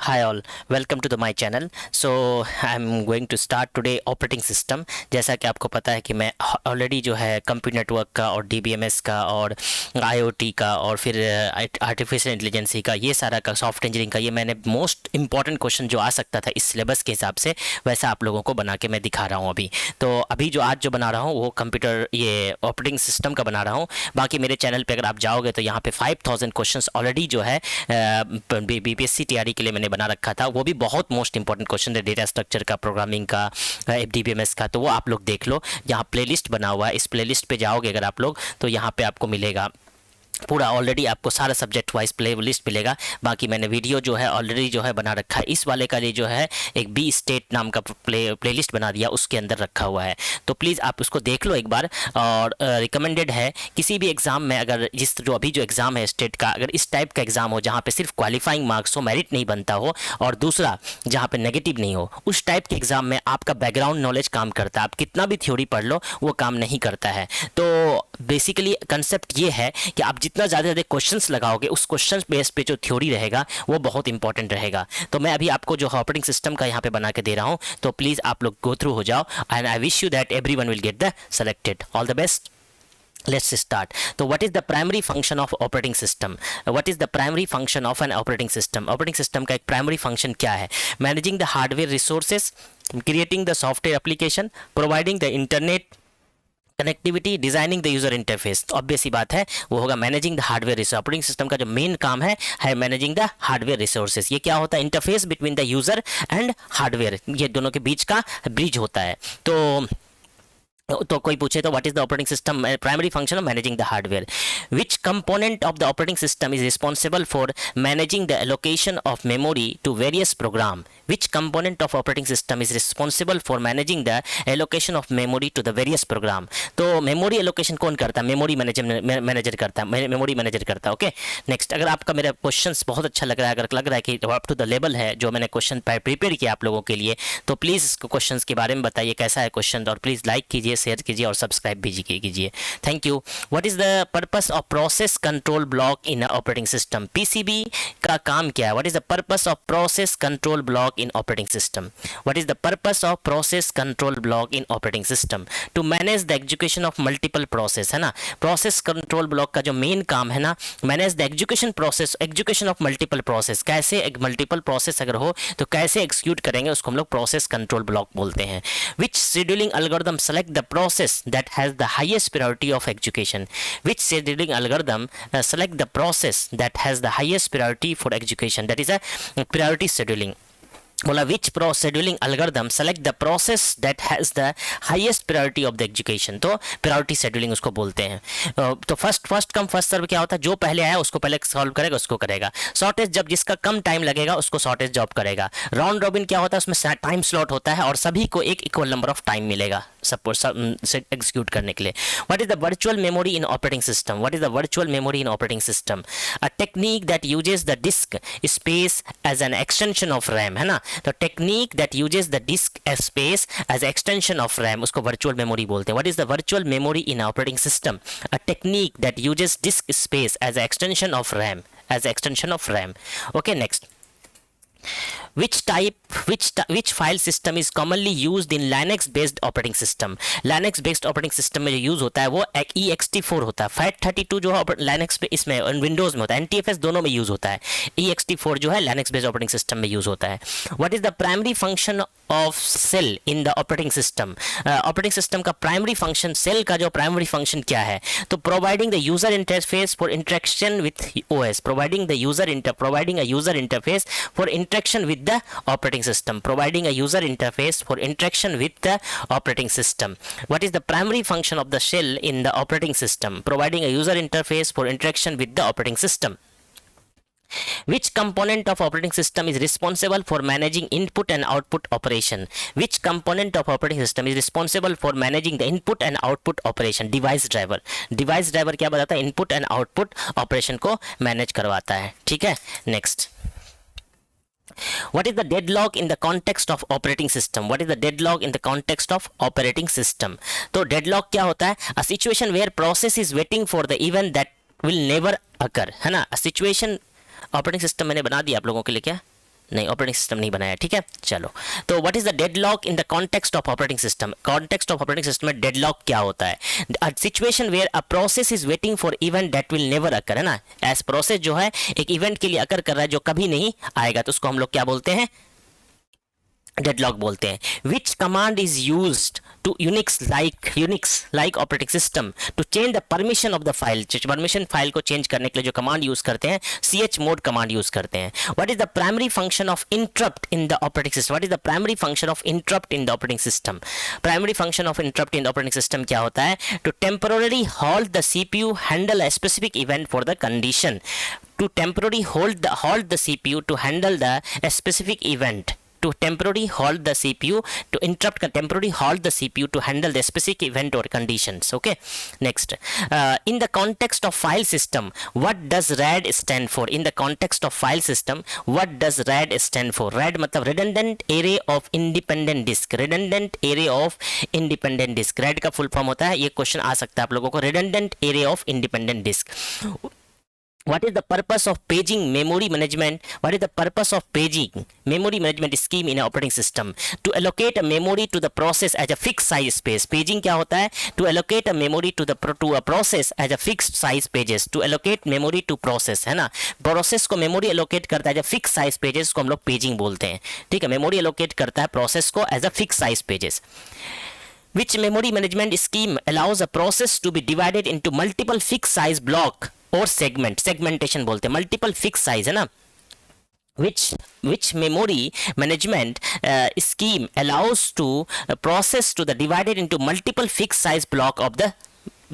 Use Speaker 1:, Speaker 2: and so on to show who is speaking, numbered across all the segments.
Speaker 1: Hi all, welcome to my channel. So I'm going to start today operating system. जैसा कि आपको पता है कि मैं ऑलरेडी जो है कंप्यूटर नेटवर्क का और DBMS का और IoT का और फिर आर्टिफिशियल इंटेलिजेंसी का ये सारा का सॉफ्ट इंजीनियरिंग का ये मैंने मोस्ट इंपॉर्टेंट क्वेश्चन जो आ सकता था इस सिलेबस के हिसाब से वैसा आप लोगों को बना के मैं दिखा रहा हूँ अभी। तो अभी जो आज जो बना रहा हूँ वो कंप्यूटर ये ऑपरेटिंग सिस्टम का बना रहा हूँ। बाकी मेरे चैनल पे अगर आप जाओगे तो यहाँ पे 5000 क्वेश्चंस ऑलरेडी जो है BPSC TRE के लिए मैंने बना रखा था। वो भी बहुत मोस्ट इंपॉर्टेंट क्वेश्चन है, डेटा स्ट्रक्चर का, प्रोग्रामिंग का, DBMS का। तो वो आप लोग देख लो, यहाँ प्लेलिस्ट बना हुआ है, इस प्लेलिस्ट पे जाओगे अगर आप लोग तो यहाँ पे आपको मिलेगा पूरा ऑलरेडी आपको सारा सब्जेक्ट वाइज प्ले लिस्ट मिलेगा। बाकी मैंने वीडियो जो है ऑलरेडी जो है बना रखा है। इस वाले का लिए जो है एक बी स्टेट नाम का प्लेलिस्ट बना दिया, उसके अंदर रखा हुआ है। तो प्लीज़ आप उसको देख लो एक बार। और रिकमेंडेड है किसी भी एग्ज़ाम में, अगर जिस जो अभी जो एग्ज़ाम है स्टेट का, अगर इस टाइप का एग्ज़ाम हो जहाँ पे सिर्फ क्वालिफाइंग मार्क्स हो, मेरिट नहीं बनता हो, और दूसरा जहाँ पे नेगेटिव नहीं हो, उस टाइप के एग्ज़ाम में आपका बैकग्राउंड नॉलेज काम करता है। आप कितना भी थ्योरी पढ़ लो वो काम नहीं करता है। तो बेसिकली कंसेप्ट ये है कि आप जितना ज़्यादा क्वेश्चंस लगाओगे उस क्वेश्चन बेस पे जो थ्योरी रहेगा वो बहुत इंपॉर्टेंट रहेगा। तो मैं अभी आपको जो ऑपरेटिंग सिस्टम का यहाँ पे बना के दे रहा हूँ, तो प्लीज़ आप लोग गो थ्रू हो जाओ and I wish you that everyone will get the selected. All the best. Let's start. So what is the primary function of operating system? What is the primary function of an operating system? Operating system का एक primary function क्या है? Managing the hardware resources, creating the software application, providing the internet connectivity, designing the user interface. तो obvious सी बात है वो होगा managing the hardware resource. Operating system का जो मेन काम है मैनेजिंग द हार्डवेयर रिसोर्सेज। ये क्या होता है? Interface between the user and hardware, ये दोनों के बीच का ब्रिज होता है। तो कोई पूछे तो what is the operating system primary function of managing the hardware. Which component of the operating system is responsible for managing the allocation of memory to various program. Which component of operating system is responsible for managing the allocation of memory to the various program. तो memory allocation कौन करता है? Memory manager करता है, memory manager करता है। Okay next, अगर आपका मेरा क्वेश्चन बहुत अच्छा लग रहा है, अगर लग रहा है कि अप टू द लेवल है जो मैंने क्वेश्चन प्रिपेयर किया आप लोगों के लिए, तो प्लीज़ इसको क्वेश्चन के बारे में बताइए कैसा है क्वेश्चन, और प्लीज़ लाइक कीजिए, शेयर कीजिए और सब्सक्राइब भी कीजिए। Thank you. What is the purpose of process control block in operating system? PCB का काम क्या है? What is the purpose of process control block in operating system? What is the purpose of process control block in operating system? To manage the execution of multiple process, है ना। Process control block का जो main काम है ना, manage the execution of multiple process. कैसे एक multiple process अगर हो तो कैसे एग्जीक्यूट करेंगे, उसको हम लोग प्रोसेस कंट्रोल ब्लॉक बोलते हैं। Which scheduling algorithm select the process that has the highest priority of execution? Which scheduling algorithm select the process that has the highest priority for execution? That is a priority scheduling. बोला which scheduling algorithm select the process that has the highest priority of the execution. तो priority scheduling उसको बोलते हैं। तो first come first serve क्या होता है? जो पहले आया उसको पहले सॉल्व करेगा, उसको करेगा। शॉर्टेज, जब जिसका कम टाइम लगेगा उसको शॉर्टेज जॉब करेगा। राउंड रॉबिन क्या होता है? उसमें टाइम स्लॉट होता है और सभी को एक इक्वल नंबर ऑफ टाइम मिलेगा एग्जीक्यूट करने के लिए। What is the virtual memory in operating system? What is the virtual memory in operating system? A technique that uses the disk space as an extension of RAM, है ना। तो technique that uses the disk space as extension of RAM, उसको virtual memory बोलते हैं। What is the virtual memory in operating system? A technique that uses disk space as extension of RAM, okay next. which file system is commonly used in Linux based operating system? Linux based operating system में जो use होता है वो ext4 होता है। FAT32 जो है Linux पे, इसमें विंडोज में होता है, NTFS दोनों में यूज होता है। ext4 जो है Linux based operating system में यूज होता है। What is the primary function of cell in the operating system? Operating system का primary function, cell का जो primary function क्या है? तो providing the user interface for interaction with OS, providing a user interface for interaction with the operating system, providing a user interface for interaction with the operating system. What is the primary function of the shell in the operating system? Providing a user interface for interaction with the operating system. Which component of operating system is responsible for managing input and output operation? Which component of operating system is responsible for managing the input and output operation? Device driver. Device driver क्या बताता है? Input and output operation को manage करवाता है। ठीक है, next. What is the deadlock in the context of operating system? What is the deadlock in the context of operating system? तो deadlock क्या होता है? A situation where process is waiting for the event that will never occur, है ना। A situation, operating system मैंने बना दिया आप लोगों के लिए क्या? नहीं, ऑपरेटिंग सिस्टम नहीं बनाया, ठीक है। चलो, तो what is the deadlock in the context of operating system? Context of operating system में डेडलॉक क्या होता है? A situation where a process is waiting for event that will never occur, है ना। एज प्रोसेस जो है एक इवेंट के लिए अकर कर रहा है जो कभी नहीं आएगा, तो उसको हम लोग क्या बोलते हैं? डेडलॉक बोलते हैं। Which command is used to Unix like operating system to change the permission of the file? Permission file को चेंज करने के लिए जो कमांड यूज करते हैं, chmod कमांड यूज करते हैं। What is the primary function of interrupt in the operating system? What is the primary function of interrupt in the operating system? Primary function of interrupt in the operating system क्या होता है? To temporary hold the CPU handle a specific event for the condition. To temporarily hold the CPU to handle the a specific event. To temporarily hold the CPU to interrupt, temporarily hold the CPU to handle the specific event or conditions. Okay, next, in the context of file system, what does RAD stand for? In the context of file system, what does RAD stand for? RAD मतलब redundant array of independent disk. redundant array of independent disk. RAD का full form होता है, ये question आ सकता है आप लोगों को, redundant array of independent disk. What is the purpose of paging memory management? What is the purpose of paging memory management scheme in an operating system? To allocate a memory to the process as a fixed size space. Paging क्या होता है? To allocate a memory to a process as a fixed size pages. To allocate memory to process, है ना। Process को memory allocate करता है as a fixed size pages, को हम लोग paging बोलते हैं, ठीक है। memory allocate करता है process को as a fixed size pages. Which memory management scheme allows a process to be divided into multiple fixed size block और segmentation बोलते हैं, मल्टीपल फिक्स साइज, है ना। which memory management scheme allows to process to the divided into multiple fixed size block of the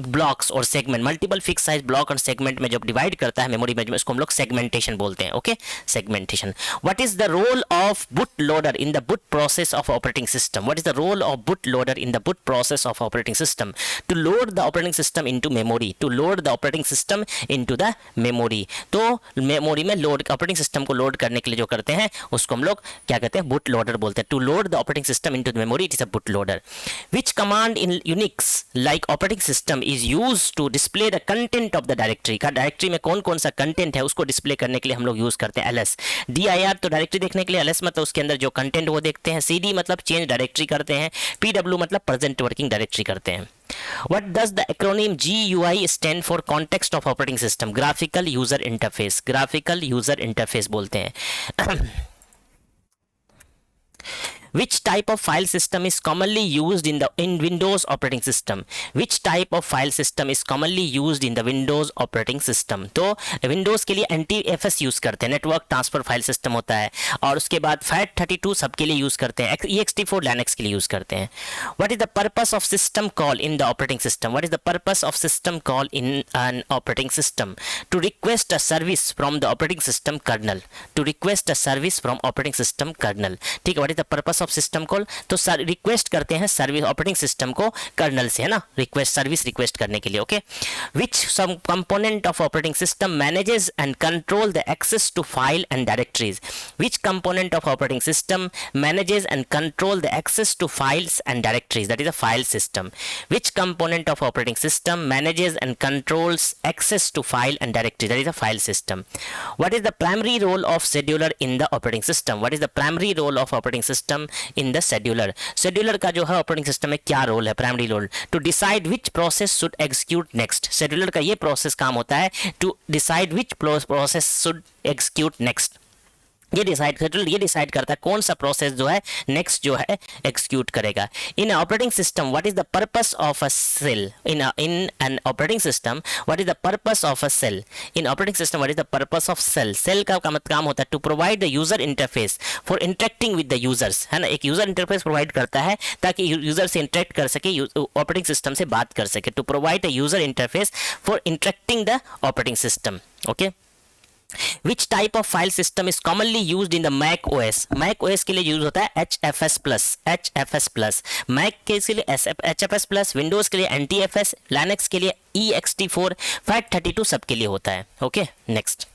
Speaker 1: blocks और segment, multiple fix size block और segment में जब divide करता है मेमोरी मैनेजमेंट, उसको हम लोग सेगमेंटेशन बोलते हैं। Okay, segmentation. What is the role of boot loader in the boot process of operating system? What is the role of boot loader in the boot process of operating system? To load the operating system into memory, to load the operating system into the memory. तो memory में load, operating system को load करने के लिए जो करते हैं उसको हम लोग क्या कहते हैं? बूट लोडर बोलते हैं। To load the operating system into the memory, it is a boot loader. Which command in Unix like operating system is used to display the content of the directory? का directory में कौन कौन सा content है उसको display करने के लिए हम लोग यूज करते हैं ls। dir तो डायरेक्टरी देखने के लिए, ls मतलब उसके अंदर जो कंटेंट वो देखते हैं, cd मतलब चेंज डायरेक्टरी करते हैं, pw मतलब प्रेजेंट वर्किंग डायरेक्टरी करते हैं। What does the acronym GUI stand for? Context of operating system, graphical user interface, graphical user interface बोलते हैं। Which type of file system is commonly used in Windows operating system? Which type of file system is commonly used in the Windows operating system? तो Windows के लिए NTFS use करते हैं, network transfer file system होता है, और उसके बाद FAT32 सबके लिए यूज करते हैं, ext4 Linux के लिए यूज करते हैं। What is the purpose of system call in the operating system? What is the purpose of system call in an operating system? To request a service from the operating system kernel. To request a service from operating system kernel. ठीक है, what is the purpose of system call? तो request करते हैं service operating system को kernel से, है ना, request service request करने के लिए। Okay, which some component of operating system manages and control the access to file and directories? Which component of operating system manages and control the access to files and directories? That is a file system. Which component of operating system manages and controls access to file and directory? That is a file system. What is the primary role of scheduler in the operating system? What is the primary role of operating system in the scheduler? Scheduler का जो है operating system में क्या role है, primary role? To decide which process should execute next. Scheduler का ये process काम होता है to decide which process should execute next. ये डिसाइड करता है कौन सा प्रोसेस जो है नेक्स्ट जो है एग्जीक्यूट करेगा। In operating system what is the purpose of a shell? In an operating system what is the purpose of a shell? In operating system what is the purpose of shell? Shell का काम होता है to provide the user interface for interacting with the users, है ना। एक user interface provide करता है ताकि यूजर से इंटरेक्ट कर सके, ऑपरेटिंग सिस्टम से बात कर सके। To provide the user interface for interacting the operating system. Okay, Which type of file system is commonly used in the Mac OS? Mac OS के लिए यूज होता है HFS plus, HFS plus, Mac के लिए HFS plus, Windows के लिए NTFS, Linux के लिए ext4, FAT32 सब के लिए होता है। Okay, next.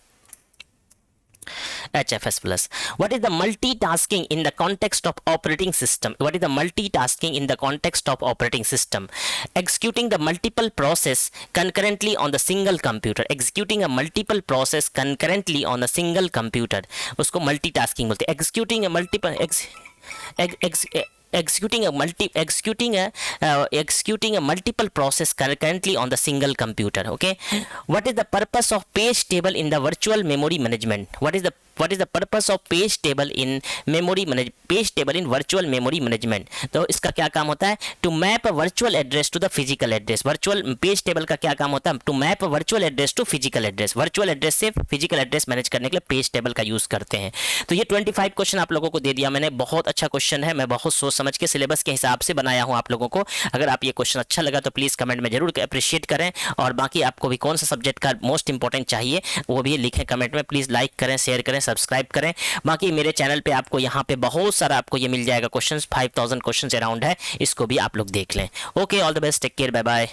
Speaker 1: HFS plus. What is the multitasking in the context of operating system? What is the multitasking in the context of operating system? Executing the multiple process concurrently on the single computer. Executing a multiple process concurrently on a single computer. उसको multitasking बोलते हैं. Executing a multiple executing a multiple process concurrently on the single computer. Okay, what is the purpose of page table in the virtual memory management? What is the purpose of page table in virtual memory management? तो इसका क्या काम होता है? To map a virtual address to the physical address. Virtual page table का क्या काम होता है? To map a virtual address to physical address. Virtual address से physical address मैनेज करने के लिए पेज टेबल का यूज करते हैं. तो ये 25 क्वेश्चन आप लोगों को दे दिया मैंने. बहुत अच्छा क्वेश्चन है, मैं बहुत सोच समझ के सिलेबस के हिसाब से बनाया हूँ आप लोगों को. अगर आप ये क्वेश्चन अच्छा लगा तो प्लीज़ कमेंट में जरूर अप्रिशिएट करें, और बाकी आपको भी कौन सा सब्जेक्ट का मोस्ट इंपॉर्टेंट चाहिए वो भी लिखें कमेंट में. प्लीज़ लाइक करें, शेयर करें, सब्सक्राइब करें. बाकी मेरे चैनल पे आपको यहाँ पे बहुत सारा आपको ये मिल जाएगा क्वेश्चंस. 5000 क्वेश्चंस अराउंड है, इसको भी आप लोग देख लें. Okay, all the best, take care, bye bye.